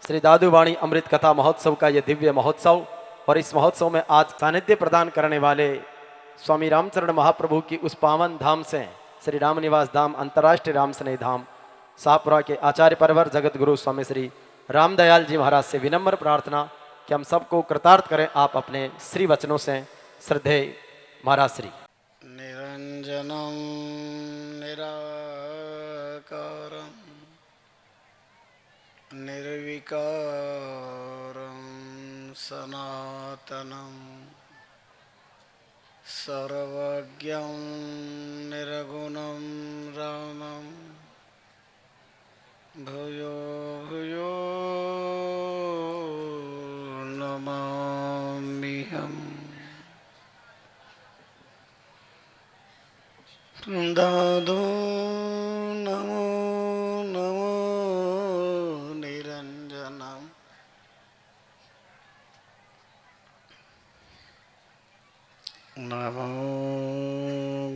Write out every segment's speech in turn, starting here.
श्री दादूवाणी अमृत कथा महोत्सव का ये दिव्य महोत्सव और इस महोत्सव में आज सानिध्य प्रदान करने वाले स्वामी रामचरण महाप्रभु की उस पावन धाम से श्री राम निवास धाम अंतर्राष्ट्रीय राम स्नेह धाम शाहपुरा के आचार्य परवर जगत गुरु स्वामी श्री रामदयाल जी महाराज से विनम्र प्रार्थना कि हम सबको कृतार्थ करें आप अपने श्री वचनों से। श्रद्धेय महाराज श्री। निरंजनम निराकारं निर्विकारं सनातनं सर्वज्ञं निर्गुणं रामं भूयो भूयो नमाम्यहम्। दादो नमो नमो निरंजनम नमो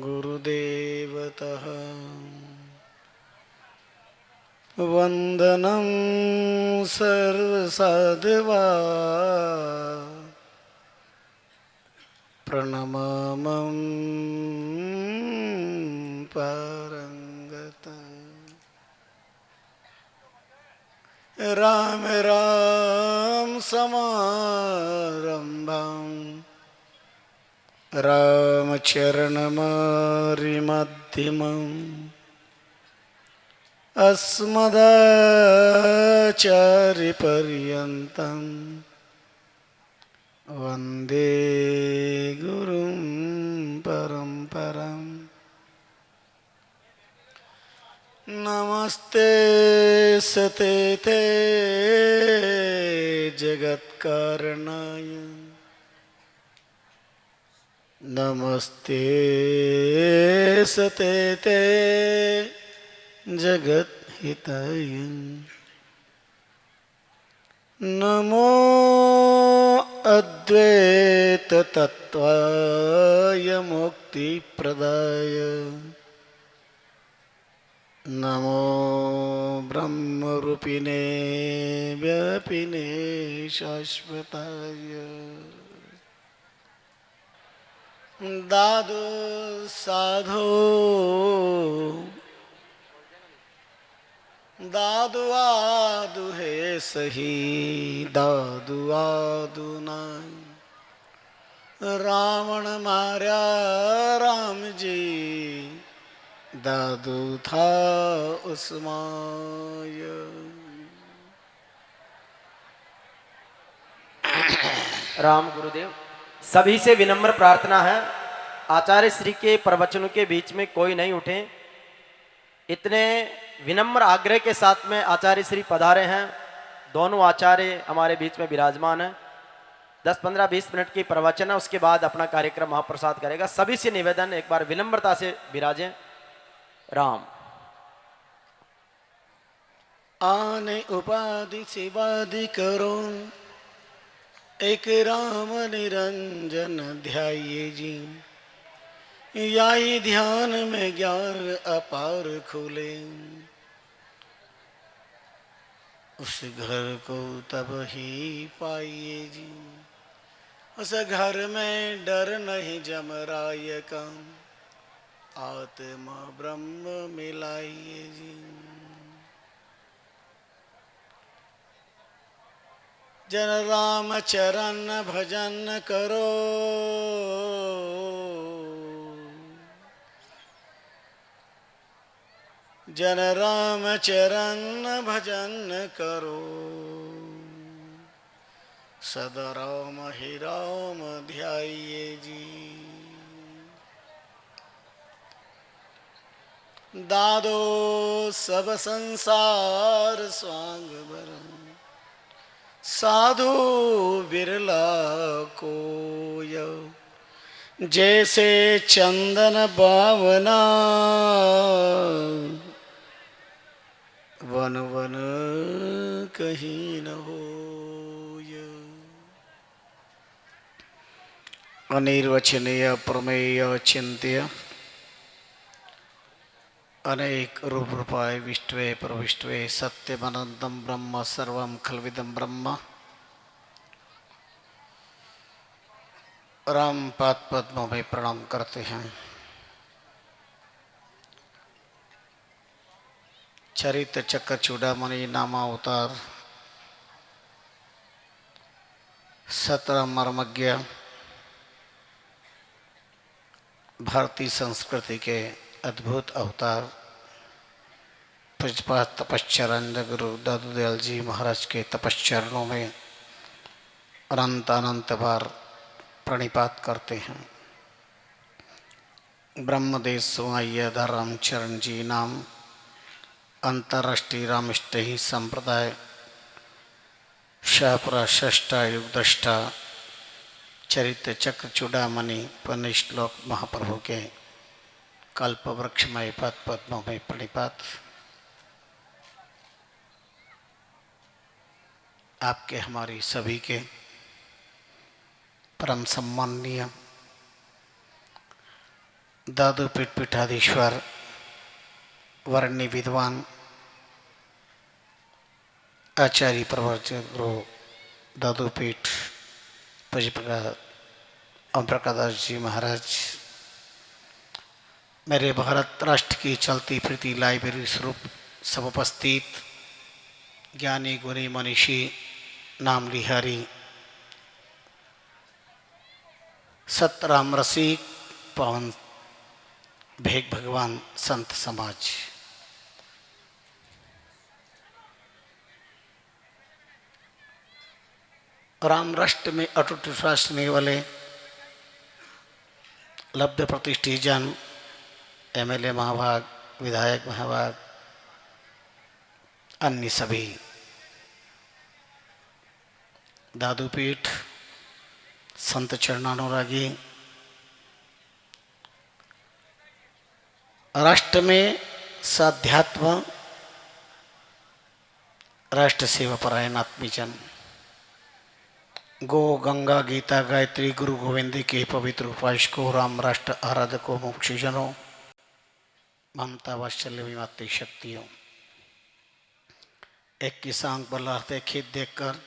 गुरुदेवतः वंदनं सर्वसाधवा प्रणमामं पारंगत राम राम समारंभं रामचरणमारिमध्यमम् अस्मदाचार्यपर्यन्तं वन्दे गुरुं परम्पराम्। नमस्ते सतेते जगत्कारणाय नमस्ते सतेते जगद्हिताय नमो अद्वैत तत्वाय मुक्तिप्रदाय नमो ब्रह्मरूपिणे व्यापिने शाश्वताय दादु साधो दादु आदु है सही दादु आदु नाय रावण मारा राम जी दादू था उस्माय। राम गुरुदेव। सभी से विनम्र प्रार्थना है, आचार्य श्री के प्रवचनों के बीच में कोई नहीं उठे। इतने विनम्र आग्रह के साथ में आचार्य श्री पधारे हैं। दोनों आचार्य हमारे बीच में विराजमान हैं। 10, 15, 20 मिनट की प्रवचन है, उसके बाद अपना कार्यक्रम महाप्रसाद करेगा। सभी से निवेदन, एक बार विनम्रता से विराजें। राम। आने उपाधि शिवादि करो एक राम निरंजन ध्याये जी याई ध्यान में ज्ञान अपार खुले उस घर को तब ही पाइए जी। उस घर में डर नहीं जमराय का आत्मा ब्रह्म मिलाइए जी। जन राम चरण भजन करो जन राम चरण भजन करो सदा राम ही राम ध्याइए जी। दादो सब संसार स्वांग भरम साधु बिरला कोय जैसे चंदन बावना वन वन कहीं न होय। अनिर्वचनीय प्रमेय चिंत्य अनेक रूप रूपाय विष्टवे प्रविष्टवे सत्यमनंतम ब्रह्म सर्वम खलविदम ब्रह्म। राम पाद पद्मों में प्रणाम करते हैं। चरित्र चक्र चूड़ामणि नामावतार 17 मर्मज्ञ भारतीय संस्कृति के अद्भुत अवतार पूज्यपाद तपश्चरण गुरु दादू दयाल जी महाराज के तपश्चरणों में अनंत अनंत बार प्रणिपात करते हैं। ब्रह्मदेव सुमैया रामचरण जी नाम अंतर्राष्ट्रीय रामष्टही संप्रदाय शाहपुरा षष्ठा युग दृष्टा चरित्र चक्र चूड़ामणि पुण्यश्लोक महाप्रभु के कल्प वृक्षमय पद पद्मों में प्रणिपात। आपके हमारी सभी के परम सम्माननीय दादू पीठ पीठाधीश्वर वर्णी विद्वान आचार्य प्रवर्तक गुरु दादू पीठ पूज्य ओम प्रकाश दास जी महाराज, मेरे भारत राष्ट्र की चलती फिरती लाइब्रेरी स्वरूप सब उपस्थित ज्ञानी गुणी मनीषी नाम लिहारी सतराम रसिक पवन भेग भगवान संत समाज, राम राष्ट्र में अटूट विश्वास रखने वाले लब्ध प्रतिष्ठित जन, एमएलए महाभाग, विधायक महाभाग, अन्य सभी दादूपीठ संत चरणानुरागी, राष्ट्र में साध्यात्म राष्ट्र सेवा परायण आत्मीजन, गो गंगा गीता गायत्री गुरु गोविंद के पवित्र उपासकों, राम राष्ट्र आराधकों, मोक्षजनों, ममता वात्सल्य विमात्री शक्तियों, एक किसान बल्लाते खेत देखकर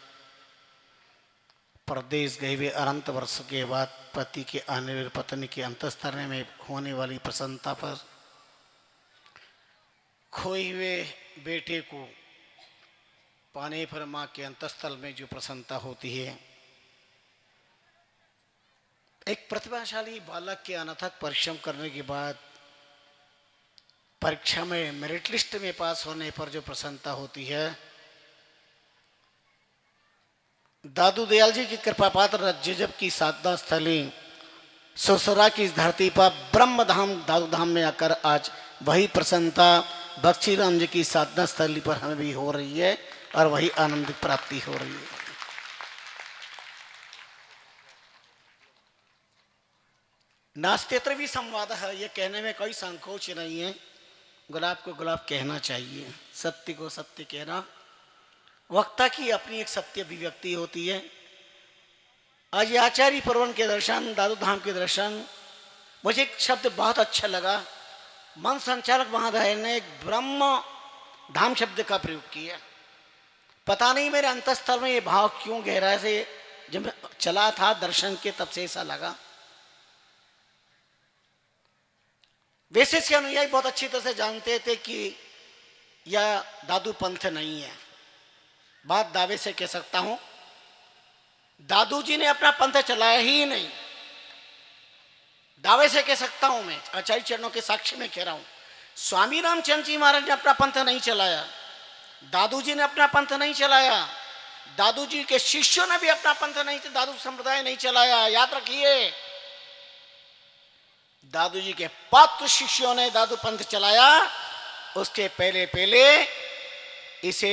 परदेश गए हुए अनंत वर्ष के बाद पति के आने वाली पत्नी के अंतस्थल में होने वाली प्रसन्नता पर खोए हुए बेटे को पाने पर माँ के अंतस्थल में जो प्रसन्नता होती है, एक प्रतिभाशाली बालक के अनथक परिश्रम करने के बाद परीक्षा में मेरिट लिस्ट में पास होने पर जो प्रसन्नता होती है, दादू दयाल जी की कृपा पात्र जब की साधना स्थली ससुरा की इस धरती पर ब्रह्म धाम दादू धाम में आकर आज वही प्रसन्नता बख्शी राम जी की साधना स्थली पर हमें भी हो रही है और वही आनंद प्राप्ति हो रही है। नास्तेत्र भी संवाद है, ये कहने में कोई संकोच नहीं है। गुलाब को गुलाब कहना चाहिए, सत्य को सत्य कहना वक्ता की अपनी एक सत्य अभिव्यक्ति होती है। आज आचार्य परवन के दर्शन, दादू धाम के दर्शन, मुझे एक शब्द बहुत अच्छा लगा। मन संचालक महोदय ने एक ब्रह्म धाम शब्द का प्रयोग किया। पता नहीं मेरे अंतस्थल में ये भाव क्यों गहराई से जब चला था दर्शन के तब से ऐसा लगा। वैसे इसके अनुयायी बहुत अच्छी तरह से जानते थे कि यह दादू पंथ नहीं है। बात दावे से कह सकता हूं, दादू जी ने अपना पंथ चलाया ही नहीं। दावे से कह सकता हूं, मैं आचार्य चरणों के साक्ष्य में कह रहा हूं, स्वामी रामचंद्र जी महाराज ने अपना पंथ नहीं चलाया, दादू जी ने अपना पंथ नहीं चलाया, दादू जी के शिष्यों ने भी अपना पंथ नहीं, दादू संप्रदाय नहीं चलाया। याद रखिए, दादू जी के पात्र शिष्यों ने दादू पंथ चलाया। उसके पहले पहले इसे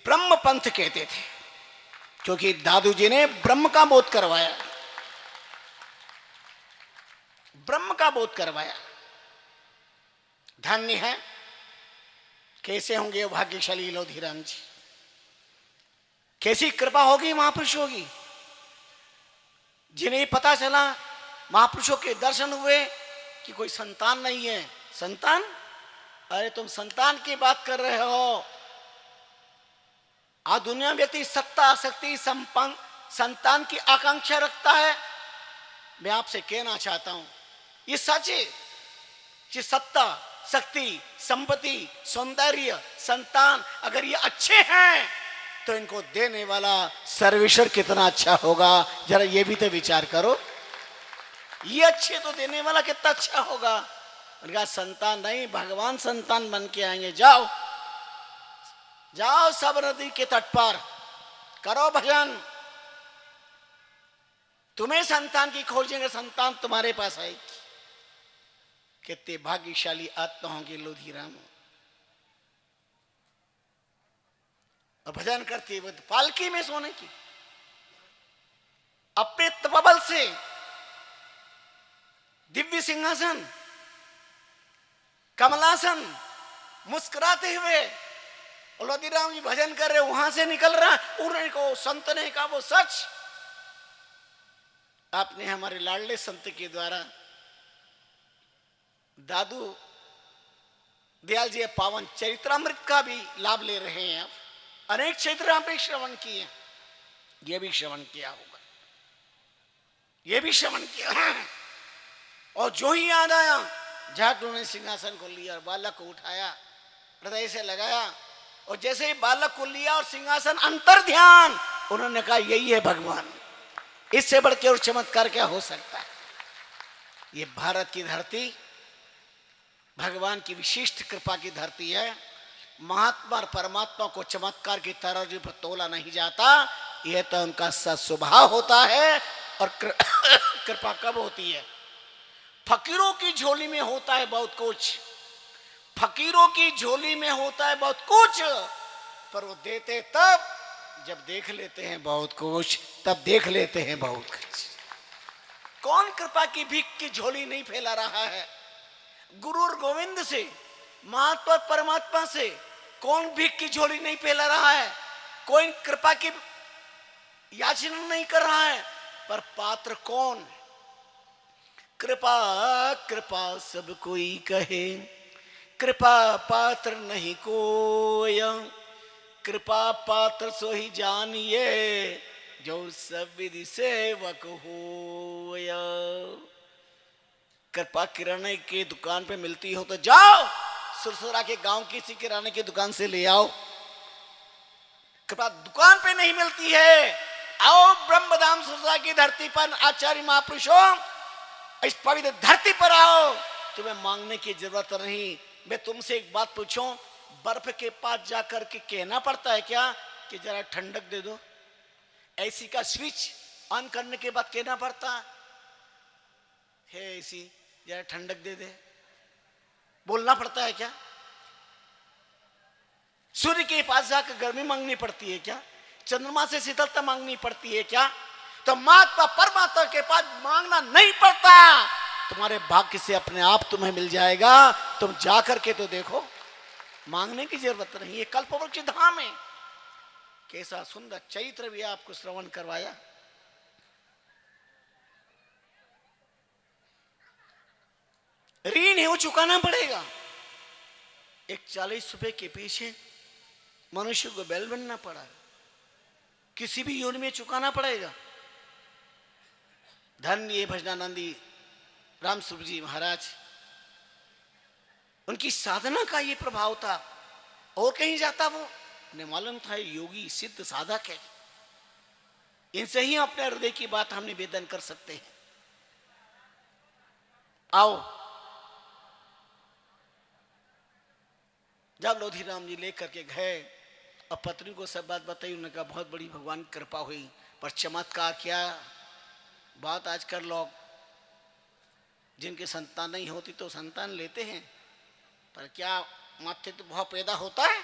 ब्रह्म पंथ कहते थे, क्योंकि दादू जी ने ब्रह्म का बोध करवाया, ब्रह्म का बोध करवाया। धन्य है, कैसे होंगे भाग्यशाली लोधीराम जी, कैसी कृपा होगी महापुरुषों की, जिन्हें पता चला महापुरुषों के दर्शन हुए कि कोई संतान नहीं है। संतान अरे तुम संतान की बात कर रहे हो। आज दुनिया में व्यक्ति सत्ता शक्ति संपन्न संतान की आकांक्षा रखता है। मैं आपसे कहना चाहता हूं ये सच है कि सत्ता शक्ति संपत्ति सौंदर्य संतान अगर ये अच्छे हैं तो इनको देने वाला सर्वेश्वर कितना अच्छा होगा, जरा ये भी तो विचार करो। ये अच्छे तो देने वाला कितना अच्छा होगा। उनका संतान नहीं, भगवान संतान बन के आएंगे। जाओ जाओ सब नदी के तट पर करो भजन, तुम्हें संतान की खोजेंगे, संतान तुम्हारे पास आएगी। कितने भाग्यशाली आत्मा होंगे लोधीराम। और भजन करते हुए पालकी में सोने की, अपने तपबल से दिव्य सिंहासन कमलासन मुस्कुराते हुए लोधीराम जी भजन कर रहे, वहां से निकल रहा उन्हें को संत ने कहा वो सच। आपने हमारे लाडले संत के द्वारा दादू दयाल जी पावन चरित्रामृत का भी लाभ ले रहे हैं। आप अनेक चरित्र आपने श्रवण किए, ये भी श्रवण किया होगा, ये भी श्रवण किया। और जो ही याद आया झट उन्होंने सिंहासन को लिया और बालक को उठाया, हृदय से लगाया, और जैसे ही बालक को लिया और सिंहासन अंतर ध्यान, उन्होंने कहा यही है भगवान, इससे बढ़ के और चमत्कार क्या हो सकता है। ये भारत की धरती भगवान की विशिष्ट कृपा की धरती है। महात्मा और परमात्मा को चमत्कार की तराजू पर तोला नहीं जाता, यह तो उनका स्वभाव होता है। और कृपा कब होती है? फकीरों की झोली में होता है बहुत कुछ, फकीरों की झोली में होता है बहुत कुछ, पर वो देते तब जब देख लेते हैं बहुत कुछ, तब देख लेते हैं बहुत कुछ। कौन कृपा की भीख की झोली नहीं फैला रहा है? गुरु और गोविंद से, महात्मा परमात्मा से कौन भीख की झोली नहीं फैला रहा है? कोई कृपा की याचना नहीं कर रहा है, पर पात्र कौन? कृपा कृपा सब कोई कहे, कृपा पात्र नहीं कोय, कृपा पात्र सो ही जानिए, जो सब विधि सेवक होय। कृपा किराने की दुकान पे मिलती हो तो जाओ सुरसुरा के गांव किसी किराने की दुकान से ले आओ। कृपा दुकान पे नहीं मिलती है, आओ ब्रह्मधाम सुरसुरा की धरती पर आचार्य महापुरुषों, इस पवित्र धरती पर आओ। तुम्हें मांगने की जरूरत नहीं। मैं तुमसे एक बात पूछूं, बर्फ के पास जाकर के कहना पड़ता है क्या कि जरा ठंडक दे दो? एसी का स्विच ऑन करने के बाद कहना पड़ता है एसी जरा ठंडक दे दे? बोलना पड़ता है क्या? सूर्य के पास जाकर गर्मी मांगनी पड़ती है क्या? चंद्रमा से शीतलता मांगनी पड़ती है क्या? तो महात्मा परमात्मा के पास मांगना नहीं पड़ता, तुम्हारे भाग्य से अपने आप तुम्हें मिल जाएगा। तुम जाकर के तो देखो, मांगने की जरूरत नहीं है। कल्पवृक्ष धाम है, कैसा सुंदर चरित्र भी आपको श्रवण करवाया। ऋण है वो चुकाना पड़ेगा। एक 40 रुपए के पीछे मनुष्य को बैल बनना पड़ा, किसी भी योनि में चुकाना पड़ेगा। धन्य भजनानंदी राम स्वरूप जी महाराज, उनकी साधना का ये प्रभाव था, और कहीं जाता वो उन्हें मालूम था योगी सिद्ध साधक है, इनसे ही अपने हृदय की बात हम निवेदन कर सकते हैं। आओ, जब लोधीराम जी लेकर के गए और पत्नी को सब बात बताई, उन्होंने कहा बहुत बड़ी भगवान की कृपा हुई, पर चमत्कार क्या बात। आजकल लोग जिनके संतान नहीं होती तो संतान लेते हैं, पर क्या माथे तो भाव पैदा होता है?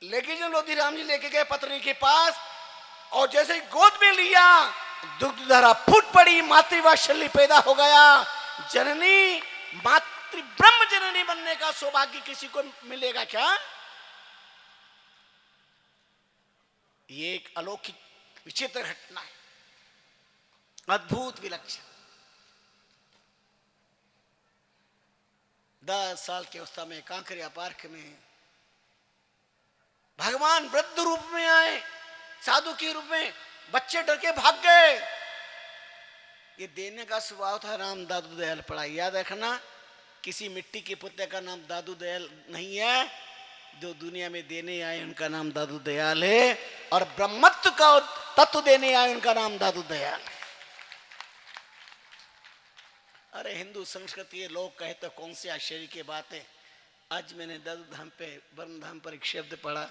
लेकिन जो लोधीराम जी लेके गए पत्नी के पास, और जैसे ही गोद में लिया, दुग्ध धारा फूट पड़ी, मातृवात्सल्य पैदा हो गया। जननी मातृ ब्रह्म जननी बनने का सौभाग्य किसी को मिलेगा क्या? ये एक अलौकिक विचित्र घटना है, अद्भुत विलक्षण। 10 साल की अवस्था में कांकरिया पार्क में भगवान वृद्ध रूप में आए, साधु के रूप में। बच्चे डर के भाग गए। ये देने का स्वभाव था। नाम दादू दयाल पड़ा, याद रखना। किसी मिट्टी के पुत्र का नाम दादू दयाल नहीं है। जो दुनिया में देने आए उनका नाम दादू दयाल है, और ब्रह्मत्व का तत्व देने आए उनका नाम दादू दयाल है। अरे हिंदू संस्कृति के लोग कहे तो कौन सी आश्चर्य की बात है। आज मैंने दादू धाम पे, वर्ण धाम पर एक शब्द पढ़ा,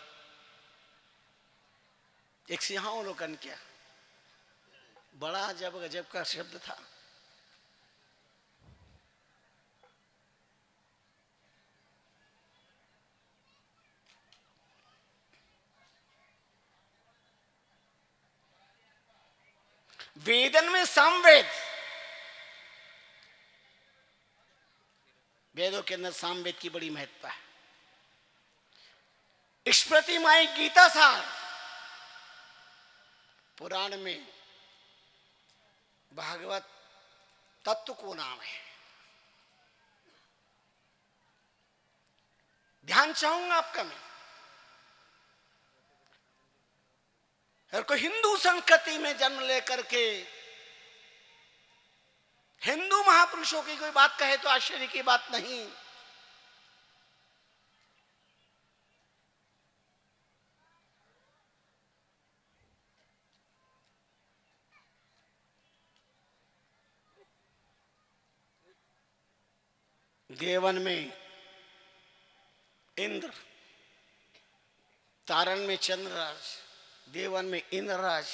एक सिंहावलोकन किया, बड़ा अजब गजब का शब्द था। वेदन में सामवेद, वेदों के अंदर सामवेद की बड़ी महत्ता है। स्मृति माई गीता सार, पुराण में भागवत तत्व को नाम है। ध्यान चाहूंगा आपका मैं। और कोई हिंदू संस्कृति में जन्म लेकर के हिंदू महापुरुषों की कोई बात कहे तो आश्चर्य की बात नहीं। देवन में इंद्र, तारण में चंद्रराज, देवन में इंद्रराज।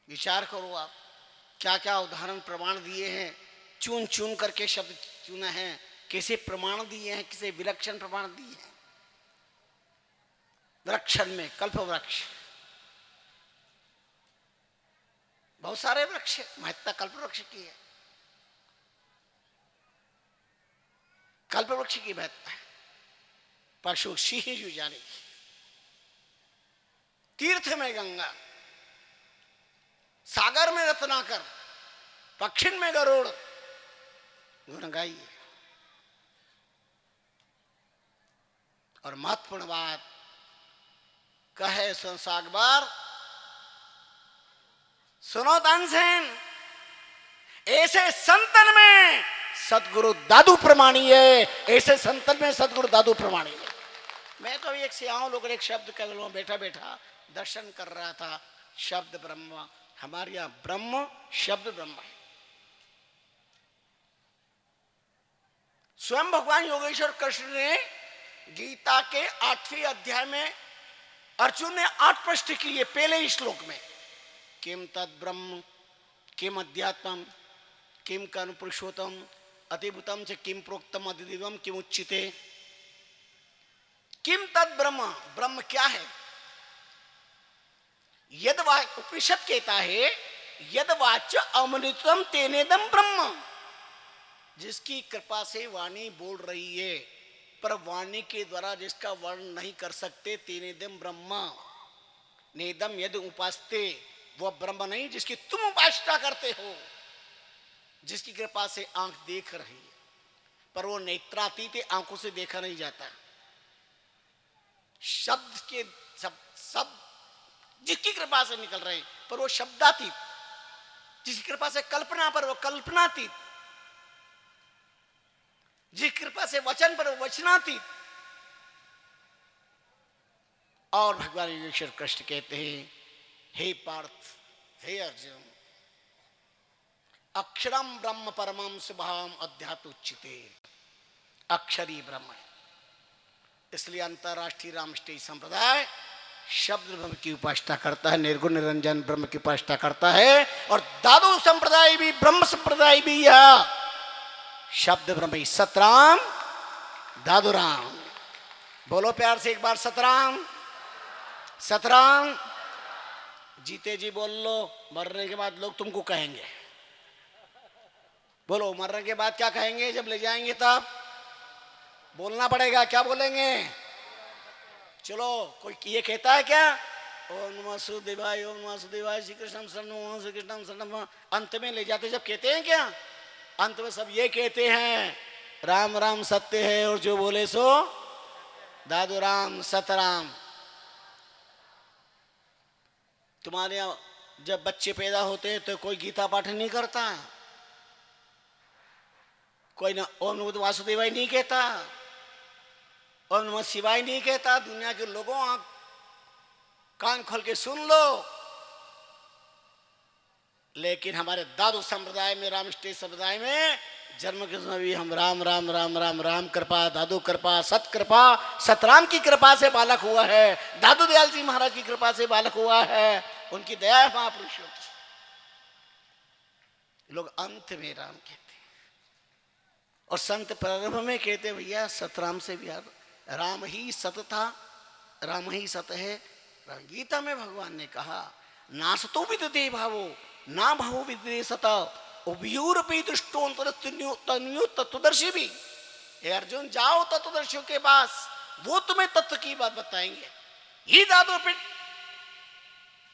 विचार करो आप, क्या क्या उदाहरण प्रमाण दिए हैं। चुन चुन करके शब्द चुना है, कैसे प्रमाण दिए हैं, कैसे विलक्षण प्रमाण दिए हैं। वृक्षण में कल्प वृक्ष, बहुत सारे वृक्ष, महत्ता कल्प वृक्ष की है। कल्प वृक्ष की महत्ता है। पशु सिंह जो जाने, तीर्थ में गंगा, सागर में रत्नाकर, पक्षिण में गरुड़, गुण गाइए। और महत्वपूर्ण बात कहे सुन सागबार, सुनो तानसेन, ऐसे संतन में सतगुरु दादू प्रमाणी है। ऐसे संतन में सतगुरु दादू प्रमाणी है। मैं तो एक सियाओं लोग एक शब्द कह लो, बैठा बैठा दर्शन कर रहा था। शब्द ब्रह्म, हमारे यहां ब्रह्म शब्द ब्रह्म है। स्वयं भगवान योगेश्वर कृष्ण ने गीता के 8वें अध्याय में अर्जुन ने 8 प्रश्न किए। पहले श्लोक में किम तद ब्रह्म, किम अध्यात्मम, किम कर्म पुरुषोत्तम, अतिभूतम से किम प्रोक्तम, अधिदिवम किम उच्चिते। किम तद ब्रह्म, ब्रह्म क्या है। यद उपनिषद कहता है यद वाच अमृतम तेनेदम ब्रह्म, जिसकी कृपा से वाणी बोल रही है, पर वाणी के द्वारा जिसका वर्णन नहीं कर सकते, तेनेदम ब्रह्म। नेदम यद उपासते, वह ब्रह्म नहीं जिसकी तुम उपासना करते हो, जिसकी कृपा से आंख देख रही है, पर वो नेत्रातीत, आंखों से देखा नहीं जाता। शब्द के सब जिसकी कृपा से निकल रहे, पर वो शब्दातीत, जिसकी कृपा से कल्पना, पर वो कल्पनातीत, जिस कृपा से वचन, पर वो वचनातीत। और भगवान योगेश्वर कृष्ण कहते हैं, हे पार्थ, हे अर्जुन, अक्षरम ब्रह्म परमं शुभम अध्यात्म उच्चिते। अक्षरी ब्रह्म है। इसलिए अंतरराष्ट्रीय रामकृष्ण संप्रदाय शब्द ब्रह्म की उपासना करता है, निर्गुण निरंजन ब्रह्म की उपासना करता है। और दादू संप्रदाय भी, ब्रह्म संप्रदाय भी है शब्द ब्रह्म ही। सतराम दादूराम, बोलो प्यार से एक बार, सतराम सतराम। जीते जी बोल लो, मरने के बाद लोग तुमको कहेंगे। बोलो, मरने के बाद क्या कहेंगे, जब ले जाएंगे तब बोलना पड़ेगा। क्या बोलेंगे, चलो कोई ये कहता है क्या, ओम नमः वासुदेवाय, ओम नमः वासुदेवाय, श्री कृष्ण शरणम, श्री कृष्ण शरणम। अंत में ले जाते जब कहते हैं क्या, अंत में सब ये कहते हैं, राम राम सत्य है और जो बोले सो दादू राम सतराम। तुम्हारे यहाँ जब बच्चे पैदा होते हैं तो कोई गीता पाठ नहीं करता, कोई ना ओम नमो वासुदेवाय नहीं कहता, ओम नमः शिवाय नहीं कहता। दुनिया के लोगों आप कान खोल के सुन लो। लेकिन हमारे दादू संप्रदाय में, रामष्टेय संप्रदाय में जन्म के समय भी हम राम राम राम राम राम कृपा, दादू कृपा, सत कृपा, सतराम की कृपा से बालक हुआ है। दादू दयाल जी महाराज की कृपा से बालक हुआ है। उनकी दया है महापुरुषों की। लोग अंत में राम कहते हैं और संत प्रारंभ में कहते भैया सतराम से भी राम ही सत था, राम ही सत है। गीता में भगवान ने कहा नासतो विदते भावो ना भावो विदते सत उभयूरपि दृष्टोन्तरस्तन्यु तत्वदर्शी भी। हे अर्जुन जाओ तत्वदर्शियों के पास, वो तुम्हें तत्व की बात बताएंगे। ये दादू पिट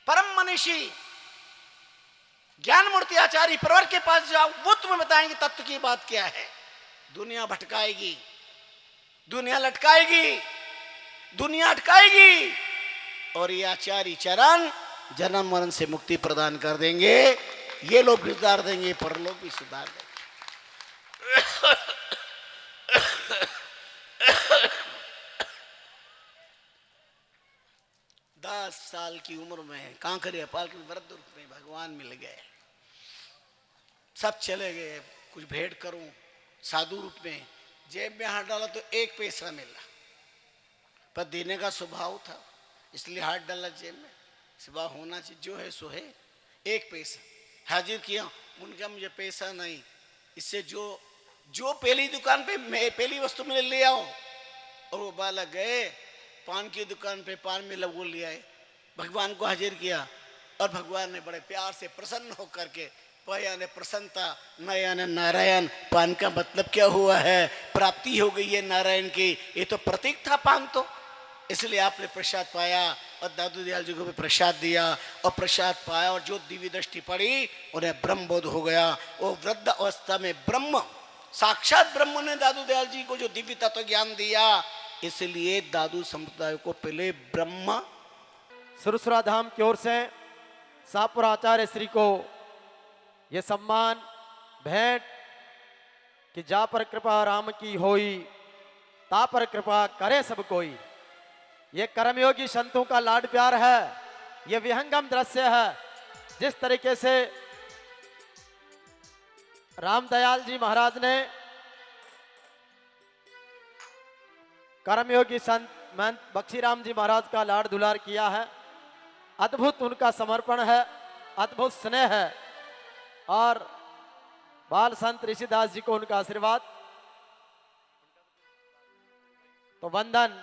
परम मनीषी ज्ञान मूर्ति आचार्य प्रवर के पास जाओ, वो तुम्हें बताएंगे तत्व की बात क्या है। दुनिया भटकाएगी, दुनिया लटकाएगी, दुनिया अटकाएगी और ये आचार्य चरण जन्म मरण से मुक्ति प्रदान कर देंगे। ये लोग भी सुधार देंगे, परलोक भी सुधार देंगे। 10 साल की उम्र में कांकरे पाल के वृद्ध रूप में भगवान मिल गए। सब चले गए, कुछ भेंट करूं साधु रूप में। जेब में हाथ डाला तो 1 पैसा मिला, पर देने का स्वभाव था इसलिए हाथ डाला जेब में। स्वभाव होना चाहिए, जो है सो है। 1 पैसा हाजिर किया, उनका मुझे पैसा नहीं, इससे जो पहली दुकान पे पहली वस्तु मिले ले आओ। और वो बालक गए पान की दुकान पे, पान मिला वो ले आए, भगवान को हाजिर किया और भगवान ने बड़े प्यार से प्रसन्न होकर के पया ने प्रसन्नता, नया ने नारायण। पान का मतलब क्या हुआ है? प्राप्ति हो गई है नारायण की। ये तो प्रतीक था पान, तो इसलिए आपने प्रसाद पाया और दादू दयाल जी को भी प्रसाद दिया और प्रसाद पाया और जो दिव्य दृष्टि पड़ी उन्हें ब्रह्म बोध हो गया। वो वृद्ध अवस्था में ब्रह्म, साक्षात ब्रह्म ने दादू दयाल जी को जो दिव्य तत्व ज्ञान दिया, इसलिए दादू संप्रदाय को पहले ब्रह्म। सुरसुरा धाम की ओर से शाहपुर आचार्य श्री को ये सम्मान भेंट कि जा पर कृपा राम की होई, ता पर कृपा करे सब कोई। ये कर्मयोगी संतों का लाड प्यार है, ये विहंगम दृश्य है। जिस तरीके से रामदयाल जी महाराज ने कर्मयोगी संत महंत बख्शीराम जी महाराज का लाड दुलार किया है, अद्भुत उनका समर्पण है, अद्भुत स्नेह है। और बाल संत ऋषिदास जी को उनका आशीर्वाद। तो वंदन